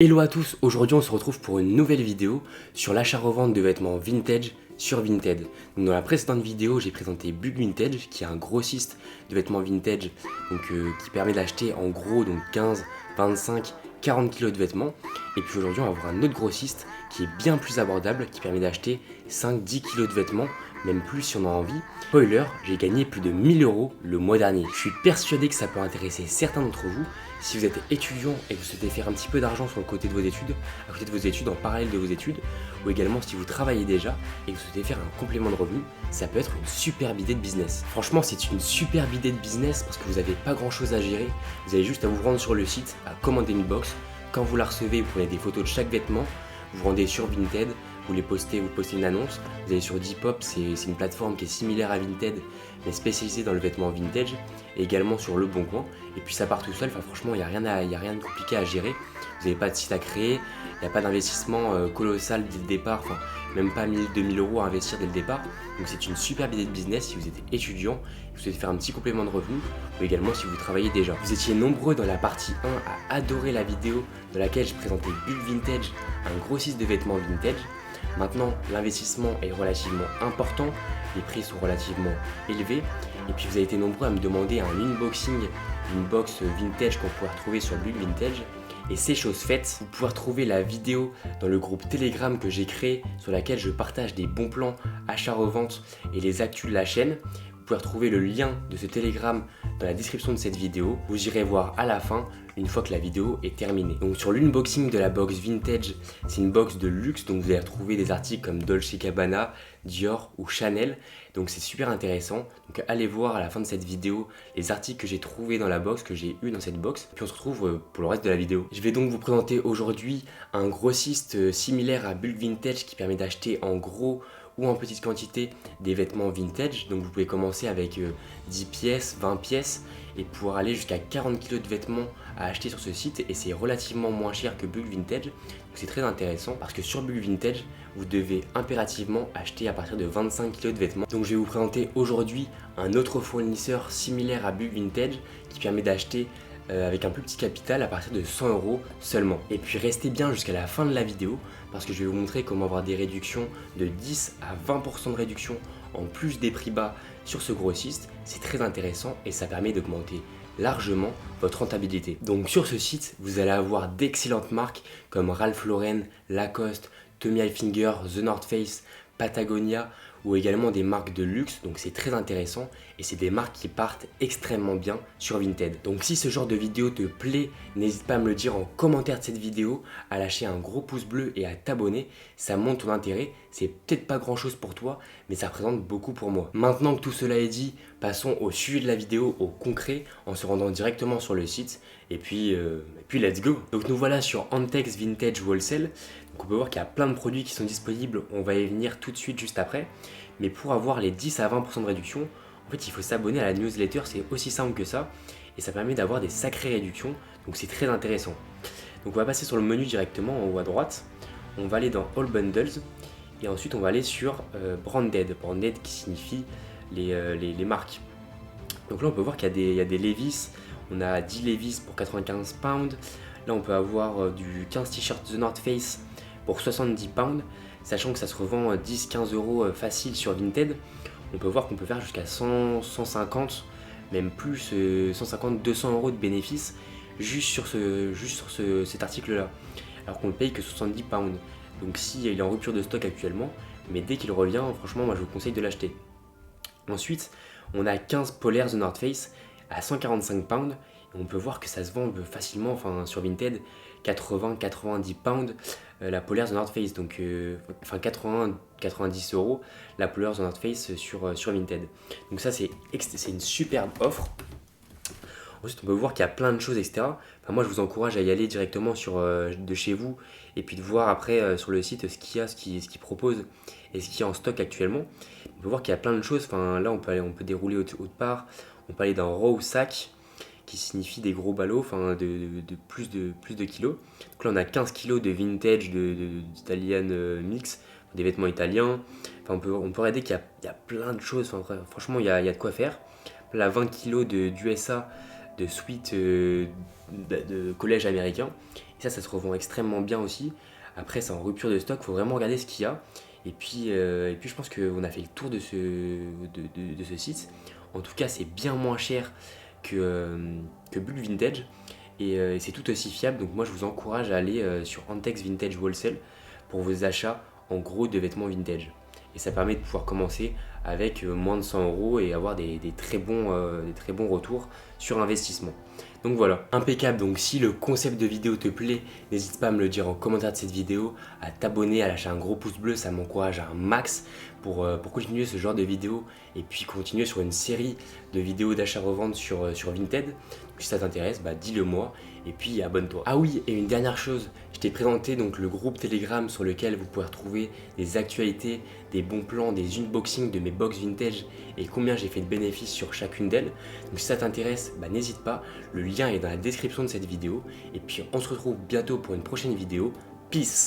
Hello à tous, aujourd'hui on se retrouve pour une nouvelle vidéo sur l'achat-revente de vêtements vintage sur Vinted. Donc dans la précédente vidéo, j'ai présenté Bug Vintage, qui est un grossiste de vêtements vintage, qui permet d'acheter en gros donc 15, 25, 40 kg de vêtements. Et puis aujourd'hui, on va voir un autre grossiste qui est bien plus abordable, qui permet d'acheter 5, 10 kg de vêtements, même plus si on a envie. Spoiler, j'ai gagné plus de 1000 € le mois dernier. Je suis persuadé que ça peut intéresser certains d'entre vous. Si vous êtes étudiant et que vous souhaitez faire un petit peu d'argent sur le côté de vos études, à côté de vos études, en parallèle de vos études, ou également si vous travaillez déjà et que vous souhaitez faire un complément de revenu, ça peut être une superbe idée de business. Franchement, c'est une superbe idée de business parce que vous n'avez pas grand chose à gérer. Vous avez juste à vous rendre sur le site, à commander une box. Quand vous la recevez, vous prenez des photos de chaque vêtement, vous rendez sur Vinted, vous postez une annonce. Vous allez sur Depop, c'est une plateforme qui est similaire à Vinted, mais spécialisée dans le vêtement vintage, et également sur Le Bon Coin. Et puis ça part tout seul, franchement, il n'y a rien de compliqué à gérer. Vous n'avez pas de site à créer, il n'y a pas d'investissement colossal dès le départ, même pas 1000, 2000 € à investir dès le départ. Donc c'est une superbe idée de business si vous êtes étudiant, et que vous souhaitez faire un petit complément de revenu, ou également si vous travaillez déjà. Vous étiez nombreux dans la partie 1 à adorer la vidéo dans laquelle je présentais Bug Vintage, un grossiste de vêtements vintage. Maintenant, l'investissement est relativement important, les prix sont relativement élevés, et puis vous avez été nombreux à me demander un unboxing d'une box vintage qu'on pourrait retrouver sur Bug Vintage. Et c'est chose faite, vous pouvez retrouver la vidéo dans le groupe Telegram que j'ai créé, sur laquelle je partage des bons plans achat-revente et les actus de la chaîne. Vous pouvez retrouver le lien de ce Telegram dans la description de cette vidéo. Vous irez voir à la fin, une fois que la vidéo est terminée. Donc sur l'unboxing de la box vintage, c'est une box de luxe, donc vous allez retrouver des articles comme Dolce & Gabbana, Dior ou Chanel. Donc c'est super intéressant. Donc allez voir à la fin de cette vidéo les articles que j'ai trouvés dans la box, que j'ai eu dans cette box. Puis on se retrouve pour le reste de la vidéo. Je vais donc vous présenter aujourd'hui un grossiste similaire à Bulk Vintage qui permet d'acheter en gros ou en petite quantité des vêtements vintage. Donc vous pouvez commencer avec 10 pièces, 20 pièces et pouvoir aller jusqu'à 40 kg de vêtements à acheter sur ce site, et c'est relativement moins cher que Bulk Vintage. Donc c'est très intéressant parce que sur Bulk Vintage, vous devez impérativement acheter à partir de 25 kg de vêtements. Donc je vais vous présenter aujourd'hui un autre fournisseur similaire à Bulk Vintage qui permet d'acheter avec un plus petit capital à partir de 100 € seulement. Et puis restez bien jusqu'à la fin de la vidéo parce que je vais vous montrer comment avoir des réductions de 10 à 20% de réduction en plus des prix bas sur ce grossiste. C'est très intéressant et ça permet d'augmenter largement votre rentabilité. Donc sur ce site, vous allez avoir d'excellentes marques comme Ralph Lauren, Lacoste, Tommy Hilfiger, The North Face, Patagonia, ou également des marques de luxe. Donc c'est très intéressant et c'est des marques qui partent extrêmement bien sur Vinted. Donc si ce genre de vidéo te plaît, n'hésite pas à me le dire en commentaire de cette vidéo, à lâcher un gros pouce bleu et à t'abonner. Ça montre ton intérêt. C'est peut-être pas grand chose pour toi, mais ça représente beaucoup pour moi. Maintenant que tout cela est dit, passons au sujet de la vidéo, au concret, en se rendant directement sur le site. Et puis let's go. Donc nous voilà sur Antex Vintage Wholesale. Donc on peut voir qu'il y a plein de produits qui sont disponibles, on va y venir tout de suite juste après. Mais pour avoir les 10 à 20% de réduction, en fait il faut s'abonner à la newsletter, c'est aussi simple que ça. Et ça permet d'avoir des sacrées réductions, donc c'est très intéressant. Donc on va passer sur le menu directement en haut à droite. On va aller dans All Bundles. Et ensuite on va aller sur Branded. Branded qui signifie les marques. Donc là on peut voir qu'il y a des Levi's. On a 10 Levi's pour 95 pounds. Là on peut avoir du 15 t-shirts The North Face pour 70 pounds. Sachant que ça se revend 10-15 € facile sur Vinted. On peut voir qu'on peut faire jusqu'à 100, 150, même plus, 150, 200 € de bénéfices juste sur cet article là. Alors qu'on ne paye que 70 pounds. Donc si il est en rupture de stock actuellement, mais dès qu'il revient, franchement moi je vous conseille de l'acheter. Ensuite, on a 15 polaires The North Face à 145 pounds. Et on peut voir que ça se vend facilement sur Vinted, 80-90 pounds la polaire The North Face, donc 80-90 € la polaire The North Face sur Vinted. Donc ça c'est une superbe offre. Ensuite on peut voir qu'il y a plein de choses, etc. Moi je vous encourage à y aller directement de chez vous et puis de voir après sur le site ce qu'il y a, ce qu'il propose et ce qu'il y a en stock actuellement. On peut voir qu'il y a plein de choses. Là on peut dérouler autre part. On peut aller dans Raw sac qui signifie des gros ballots, de plus de kilos. Donc là on a 15 kg de vintage d'Italian mix, des vêtements italiens. On peut regarder qu'il y a plein de choses. Franchement il y a de quoi faire. Là 20 kg d'USA de suite de collège américain. Et ça se revend extrêmement bien aussi. Après, c'est en rupture de stock, faut vraiment regarder ce qu'il y a. Et puis je pense qu'on a fait le tour de ce site. En tout cas, c'est bien moins cher que Bulk Vintage. Et c'est tout aussi fiable. Donc moi, je vous encourage à aller sur Antex Vintage Wholesale pour vos achats en gros de vêtements vintage. Et ça permet de pouvoir commencer avec moins de 100 euros et avoir des très bons retours sur investissement. Donc voilà, impeccable. Donc si le concept de vidéo te plaît, n'hésite pas à me le dire en commentaire de cette vidéo, à t'abonner, à lâcher un gros pouce bleu, ça m'encourage un max pour continuer ce genre de vidéos et puis continuer sur une série de vidéos d'achat-revente sur Vinted. Donc, si ça t'intéresse, dis-le moi et puis abonne-toi. Ah oui, et une dernière chose, je t'ai présenté donc le groupe Telegram sur lequel vous pouvez retrouver des actualités, des bons plans, des unboxings de mes box vintage et combien j'ai fait de bénéfices sur chacune d'elles. Donc si ça t'intéresse, n'hésite pas, le lien est dans la description de cette vidéo. Et puis on se retrouve bientôt pour une prochaine vidéo. Peace!